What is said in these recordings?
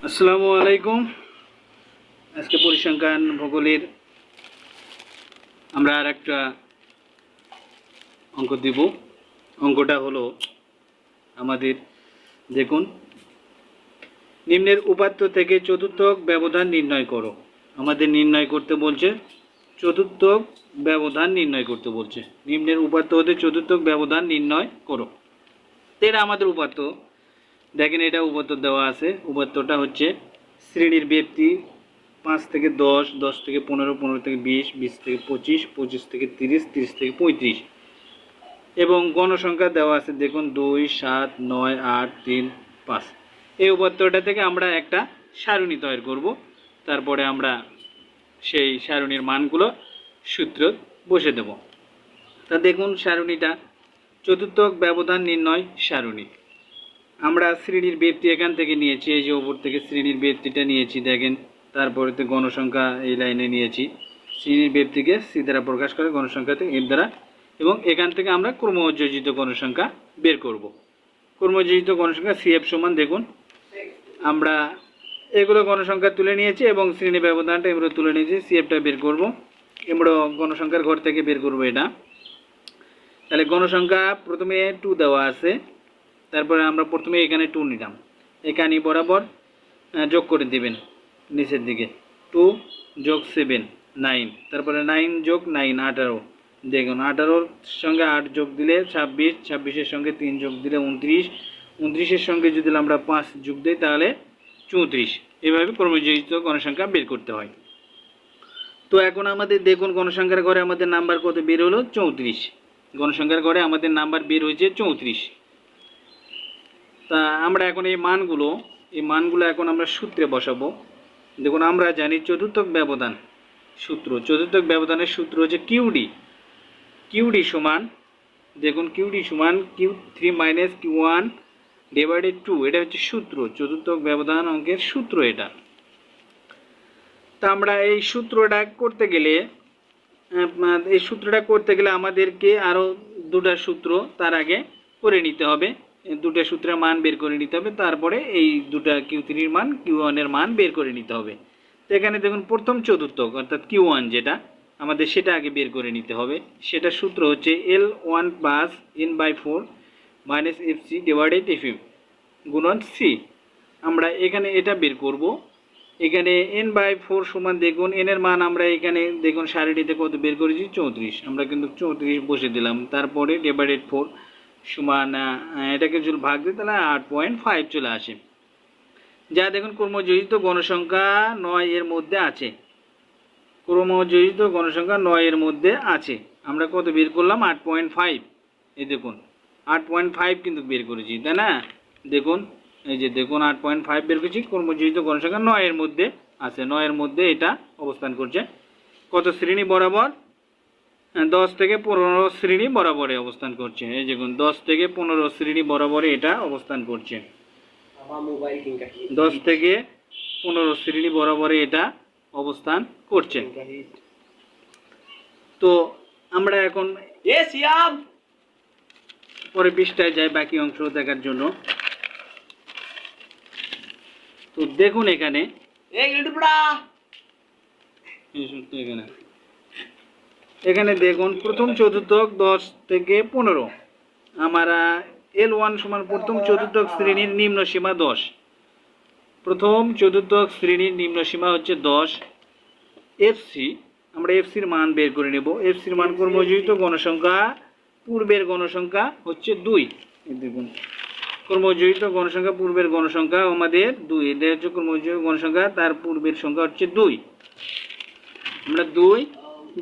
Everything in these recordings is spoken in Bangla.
আসসালামু আলাইকুম। আজকে পরিসংখ্যান ভূগোলের আমরা আর একটা অঙ্ক দিব। অঙ্কটা হলো আমাদের, দেখুন, নিম্নের উপাত্ত থেকে চতুর্থক ব্যবধান নির্ণয় করো। আমাদের নির্ণয় করতে বলছে, চতুর্থক ব্যবধান নির্ণয় করতে বলছে। নিম্নের উপাত্ত হতে চতুর্থক ব্যবধান নির্ণয় করো। এটা আমাদের উপাত্ত, দেখেন এটা উপাত্ত দেওয়া আছে। উপাত্তটা হচ্ছে শ্রেণীর ব্যক্তি 5 থেকে 10, 10 থেকে 15, 15 থেকে 20, 20 থেকে 25, 25 থেকে 30, 30 থেকে 35 এবং গণসংখ্যা দেওয়া আছে, দেখুন 2, 7, 9, 8, 3, 5। এই উপাত্তটা থেকে আমরা একটা সারণী তৈরি করব। তারপরে আমরা সেই সারণীর মানগুলো সূত্র বসে দেব। তা দেখুন সারণীটা চতুর্থক ব্যবধান নির্ণয় সারণী। আমরা শ্রেণীর ব্যক্তি এখান থেকে নিয়েছি, এই যে ওপর থেকে শ্রেণীর ব্যক্তিটা নিয়েছি, দেখেন। তারপরে তো গণসংখ্যা এই লাইনে নিয়েছি। শ্রেণীর ব্যক্তিকে সি দ্বারা প্রকাশ করে, গণসংখ্যাতে এর দ্বারা, এবং এখান থেকে আমরা ক্রমযোজিত গণসংখ্যা বের করব। ক্রমযোজিত গণসংখ্যা সিএফ সমান, দেখুন আমরা এগুলো গণসংখ্যা তুলে নিয়েছি এবং শ্রেণী ব্যবধানটা এগুলো তুলে নিয়েছি। সিএফটা বের করব, আমরা গণসংখ্যার ঘর থেকে বের করব এটা। তাহলে গণসংখ্যা প্রথমে 2 দেওয়া আছে, তারপরে আমরা প্রথমে এখানে 2 নিলাম, এখানে বরাবর যোগ করে দিবেন নিচের দিকে। 2 যোগ 7 9, তারপরে 9 যোগ 9 18, দেখুন 18-র সঙ্গে 8 যোগ দিলে 26, 26-এর সঙ্গে 3 যোগ দিলে 29, 29-এর সঙ্গে যদি আমরা 5 যোগ দিই তাহলে 34। এভাবে ক্রমযোজিত গণসংখ্যা বের করতে হয়। তো এখন আমাদের দেখুন গণসংখ্যার ঘরে আমাদের নাম্বার কত বের হলো? 34। গণসংখ্যার ঘরে আমাদের নাম্বার বের হয়েছে 34। তা আমরা এখন এই মানগুলো এখন আমরা সূত্রে বসাবো। দেখুন আমরা জানি চতুর্থক ব্যবধান সূত্র, চতুর্থক ব্যবধানের সূত্র হচ্ছে কিউডি সমান, দেখুন কিউডি সমান Q3 - Q1 / 2। এটা হচ্ছে সূত্র, চতুর্থক ব্যবধান অঙ্কের সূত্র এটা। তা আমরা এই সূত্রটা করতে গেলে আমাদেরকে আরও দুটা সূত্র তার আগে করে নিতে হবে। দুটো সূত্রের মান বের করে নিতে হবে, তারপরে এই দুটা Q3-র মান Q1-এর মান বের করে নিতে হবে। তো এখানে দেখুন প্রথম চতুর্থক অর্থাৎ Q1 যেটা আমাদের, সেটা আগে বের করে নিতে হবে। সেটা সূত্র হচ্ছে L1 + n/4 - fc / fm গুণন c। আমরা এখানে এটা বের করব। এখানে n/4 সমান, দেখুন n এর মান আমরা এখানে দেখুন সারণীতে কত বের করেছি? 34। আমরা কিন্তু 34 বসে দিলাম, তারপরে /4 সমান এটাকে যদি ভাগ দিই তাহলে 8.5 চলে আসে। যা দেখুন ক্রমযোজিত গণসংখ্যা 9 এর মধ্যে আছে। ক্রমযোজিত গণসংখ্যা 9 এর মধ্যে আছে। আমরা কত বের করলাম? 8.5। এই দেখুন 8.5 কিন্তু বের করেছি, তাই না? দেখুন এই যে দেখুন 8.5 বের করেছি। ক্রমযোজিত গণসংখ্যা 9 এর মধ্যে আছে, 9 এর মধ্যে এটা অবস্থান করছে। কত শ্রেণী বরাবর? 10 থেকে 15 শ্রেণী বরাবরে অবস্থান করছে। এই দেখুন 10 থেকে 15 শ্রেণী বরাবরে এটা অবস্থান করছে। 10 থেকে 15 শ্রেণী বরাবরে এটা অবস্থান করছে। তো আমরা এখন পরে পৃষ্ঠায় যাই বাকি অংশ দেখার জন্য। তো দেখুন এখানে এখানে দেখুন প্রথম চতুর্থক 10 থেকে 15। আমরা L1 সমান প্রথম চতুর্থক শ্রেণীর নিম্ন সীমা 10। প্রথম চতুর্থক শ্রেণীর নিম্ন সীমা হচ্ছে 10। এফসি, আমরা এফসির মান বের করে নেব। এফসির মান ক্রমযোজিত গণসংখ্যা পূর্বের গণসংখ্যা হচ্ছে 2। দেখুন ক্রমযোজিত গণসংখ্যা পূর্বের গণসংখ্যা আমাদের 2। এটা হচ্ছে ক্রমযোজিত গণসংখ্যা, তার পূর্বের সংখ্যা হচ্ছে 2। আমরা 2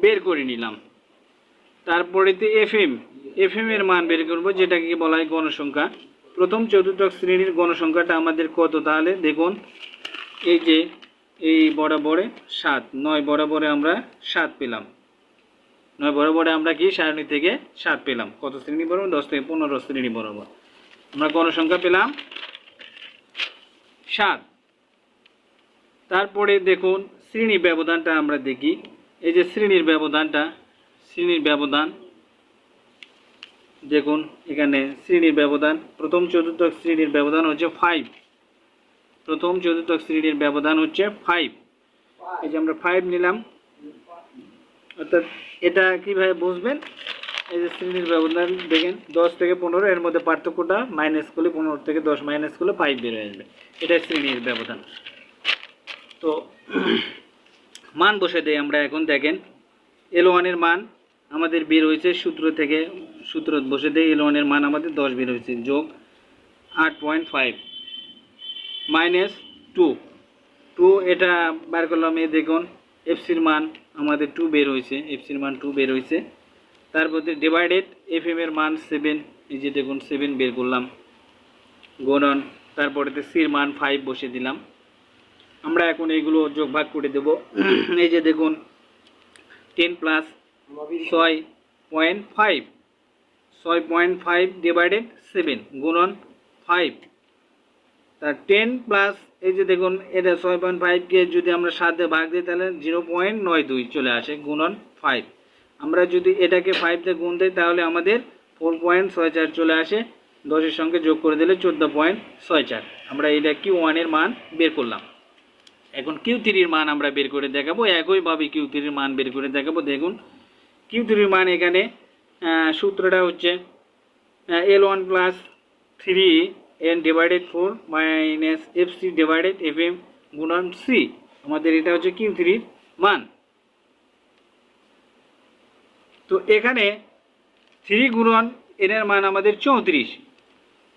বের করে নিলাম। তারপরেতে এফএম এর মান বের করব, যেটাকে বলা হয় গণসংখ্যা। প্রথম চতুর্থক শ্রেণীর গণসংখ্যাটা আমাদের কত? তাহলে দেখুন এই যে এই বরাবরে 7, 9 বরাবরে আমরা 7 পেলাম। 9 বরাবরে আমরা কি সারণী থেকে 7 পেলাম। কত শ্রেণী বরাবর? 10 থেকে 15 শ্রেণী বরাবর আমরা গণসংখ্যা পেলাম 7। তারপরে দেখুন শ্রেণী ব্যবধানটা আমরা দেখি। এই যে শ্রেণীর ব্যবধান দেখুন এখানে শ্রেণীর ব্যবধান, প্রথম চতুর্থক শ্রেণীর ব্যবধান হচ্ছে 5। প্রথম চতুর্থক শ্রেণীর ব্যবধান হচ্ছে 5। এই যে আমরা 5 নিলাম, অর্থাৎ এটা কিভাবে বুঝবেন, এই যে শ্রেণীর ব্যবধান দেখেন 10 থেকে 15, এর মধ্যে পার্থক্যটা মাইনাস করলে 15 থেকে 10 মাইনাস করলে 5 বের হয়ে আসবে, এটাই শ্রেণীর ব্যবধান। তো মান বসে দেই আমরা। এখন দেখেন L1 এর মান আমাদের বের হয়েছে সূত্র থেকে, সূত্র বসে দেই। L1 এর মান আমাদের 10 বের হয়েছে, যোগ 8.5 মাইনাস 2 এটা বার করলাম। এই দেখুন এফসির মান আমাদের 2 বের হয়েছে, এফসির মান 2 বের হয়েছে। তারপর ডিভাইডেড এফএম এর মান 7, এই যে দেখুন 7 বের করলাম, গুণন তারপরে সির মান 5 বসে দিলাম। আমরা এখন এইগুলো যোগ ভাগ করে দেব। এই যে দেখুন 10 প্লাস 6.5 ডিভাইডেড 7 গুণন 5, তার 10 প্লাস এই যে দেখুন এটা 6.5কে যদি আমরা 7 দিয়ে ভাগ দিই তাহলে 0.92 চলে আসে, গুণন 5। আমরা যদি এটাকে 5 দিয়ে গুণ দিই তাহলে আমাদের 4.64 চলে আসে, 10-এর সঙ্গে যোগ করে দিলে 14.64। আমরা এটা Q1 এর মান বের করলাম। এখন Q3 এর মান আমরা বের করে দেখাবো, একইভাবে Q3 এর মান বের করে দেখাবো। দেখুন Q3 এর মান এখানে সূত্রটা হচ্ছে L1 plus 3n divided 4 minus FC divided FM গুণন C। আমাদের এটা হচ্ছে Q3 এর মান। তো এখানে 3 গুণন n এর মান আমাদের 34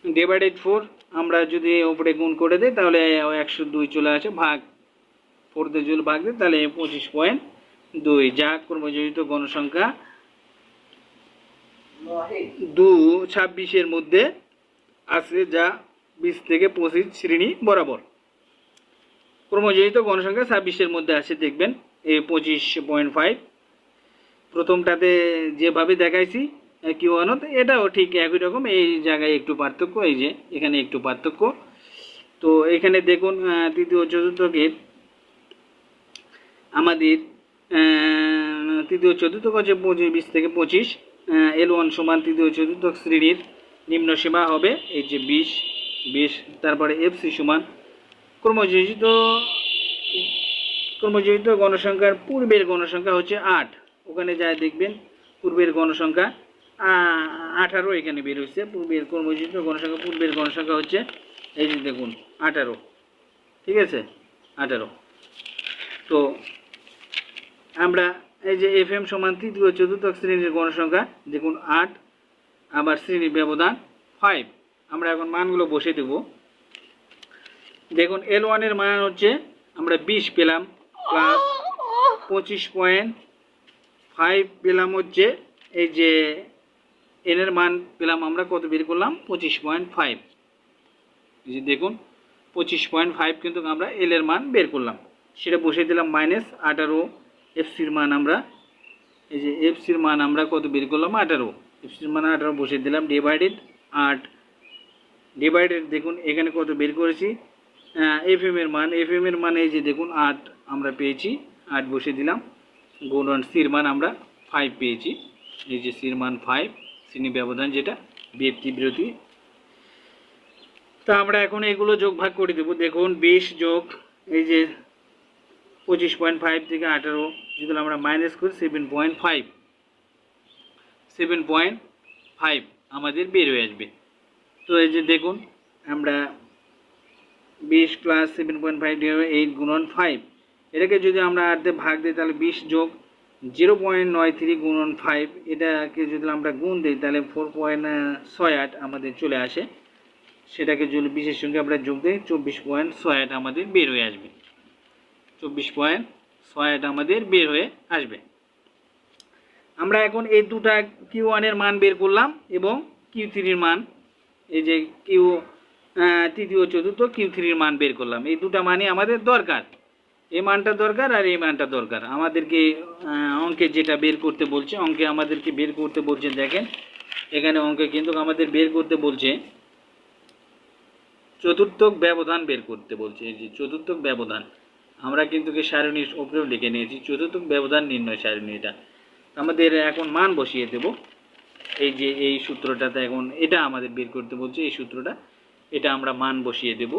ডিভাইডেড 4, আমরা যদি উপরে গুণ করে দিই তাহলে 102 চলে আসে, ভাগ 4 দিয়ে যদি ভাগ দিই তাহলে 25.2, যা কর্মজনিত গণসংখ্যা 26-এর মধ্যে আছে, যা 20 থেকে 25 শ্রেণী বরাবর। কর্মজনিত গণসংখ্যা 26-এর মধ্যে আছে, দেখবেন এই 25.5। প্রথমটাতে যেভাবে দেখাইছি Q1, এটাও ঠিক একই রকম, এই জায়গায় একটু পার্থক্য, এই যে এখানে একটু পার্থক্য। তো এখানে দেখুন তৃতীয় চতুর্থকের আমাদের তৃতীয় চতুর্থক হচ্ছে 20 থেকে 25। L1 সমান তৃতীয় চতুর্থক শ্রেণীর নিম্ন সীমা হবে এই যে 20। তারপরে FC সমান কর্মজনিত গণসংখ্যার পূর্বের গণসংখ্যা হচ্ছে 8, ওখানে যায় দেখবেন পূর্বের গণসংখ্যা 18 এখানে বের হয়েছে। পূর্বের কর্মজনিত গণসংখ্যা পূর্বের গণসংখ্যা হচ্ছে এই যে দেখুন 18, ঠিক আছে 18। তো আমরা এই যে FM সমান তৃতীয় চতুর্থক শ্রেণীর গণসংখ্যা দেখুন 8, আবার শ্রেণীর ব্যবধান 5। আমরা এখন মানগুলো বসে দেব। দেখুন L1 এর মান হচ্ছে আমরা 20 পেলাম, প্লাস 25.5 পেলাম, হচ্ছে এই যে n এর মান পেলাম আমরা কত বের করলাম 25.5। এই যে দেখুন 25.5 কিন্তু আমরা L এর মান বের করলাম, সেটা বসে দিলাম, মাইনাস 18 এফসির মান আমরা এই যে এফসির মান আমরা কত বের করলাম 18, এফসির মান 18 বসে দিলাম, ডিভাইডেড 8 ডিভাইডেড দেখুন এখানে কত বের করেছি FM এর মান এই যে দেখুন 8 আমরা পেয়েছি, 8 বসে দিলাম, গুণন সির মান আমরা 5 পেয়েছি, এই যে সির মান 5, শ্রেণী ব্যবধান যেটা ব্যক্তি বিরতি। তা আমরা এখন এগুলো যোগ ভাগ করে দেব। দেখুন 20 যোগ এই যে 25.5 থেকে 18 যদি আমরা মাইনাস করি 7.5 আমাদের বের হয়ে আসবে। তো এই যে দেখুন আমরা 20 প্লাস 7.5 8 গুণন 5, এটাকে যদি আমরা 8 দিয়ে ভাগ দিই তাহলে 20 যোগ 0.93 গুণন 5, এটাকে যদি আমরা গুণ দিই তাহলে 4.68 আমাদের চলে আসে, সেটাকে যদি 20-এর সঙ্গে আমরা যোগ দিই 24.68 আমাদের বের হয়ে আসবে, 24.68 আমাদের বের হয়ে আসবে। আমরা এখন এই দুটা Q1 এর মান বের করলাম এবং Q3 এর মান, এই যে তৃতীয় চতুর্থ Q3 এর মান বের করলাম। এই দুটা মানই আমাদের দরকার, এই মানটা দরকার আর এই মানটা দরকার। আমাদেরকে অঙ্কে যেটা বের করতে বলছে, অঙ্কে আমাদেরকে বের করতে বলছে, দেখেন এখানে অঙ্কে কিন্তু আমাদের বের করতে বলছে চতুর্থক ব্যবধান বের করতে বলছে। এই যে চতুর্থক ব্যবধান আমরা কিন্তু সারণীর উপরেও লিখে নিয়েছি, চতুর্থক ব্যবধান নির্ণয় সারণী। এটা আমাদের এখন মান বসিয়ে দেব। এই যে এই সূত্রটাতে এখন এটা আমাদের বের করতে বলছে, এই সূত্রটা, এটা আমরা মান বসিয়ে দেব।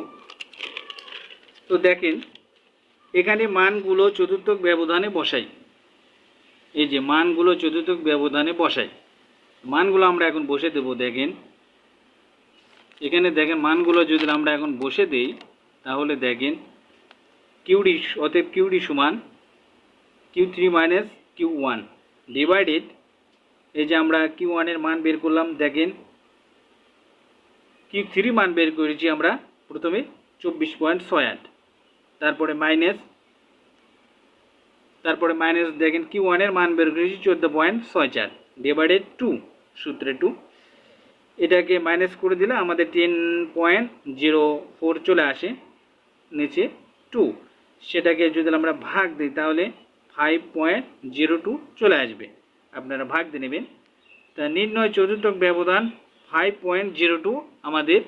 তো দেখেন এখানে মানগুলো চতুর্থক ব্যবধানে বসাই। এই যে মানগুলো চতুর্থক ব্যবধানে বসাই, মানগুলো আমরা এখন বসে দেব। দেখেন এখানে দেখেন মানগুলো যদি আমরা এখন বসে দেই তাহলে দেখেন কিউডি, অতএব কিউডি সমান Q3 মাইনাস Q1 ডিভাইডেড, এই যে আমরা Q1 এর মান বের করলাম, দেখেন Q3 মান বের করেছি আমরা প্রথমে 24.68, তারপরে মাইনাস দেখেন Q1 এর মান বের করেছি 14.64 ডিভাইডেড 2 সূত্রে 2, এটাকে মাইনাস করে দিলে আমাদের 10.04 চলে আসে, নিচে 2, সেটাকে যদি আমরা ভাগ দিই তাহলে 5.02 চলে আসবে। আপনারা ভাগ দিয়ে নেবেন। তা নির্ণয় চতুর্থক ব্যবধান 5.02 আমাদের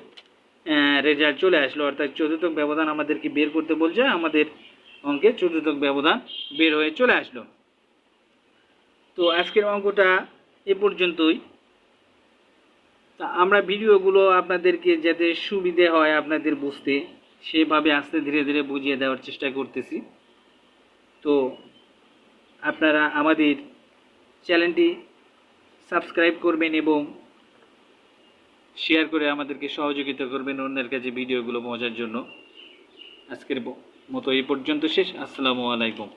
রেজাল্ট চলে আসলো, অর্থাৎ চতুর্থক ব্যবধান আমাদেরকে বের করতে বলছে, আমাদের অঙ্কে চতুর্থক ব্যবধান বের হয়ে চলে আসলো। তো আজকের অঙ্কটা এ পর্যন্তই। তা আমরা ভিডিওগুলো আপনাদেরকে যাতে সুবিধে হয় আপনাদের বুঝতে, সেভাবে আস্তে ধীরে ধীরে বুঝিয়ে দেওয়ার চেষ্টা করতেছি। তো আপনারা আমাদের চ্যানেলটি সাবস্ক্রাইব করবেন এবং শেয়ার করে আমাদেরকে সহযোগিতা করবেন অন্যের কাছে ভিডিওগুলো পৌঁছার জন্য। আজকের মতো এই পর্যন্ত শেষ। আসসালামু আলাইকুম।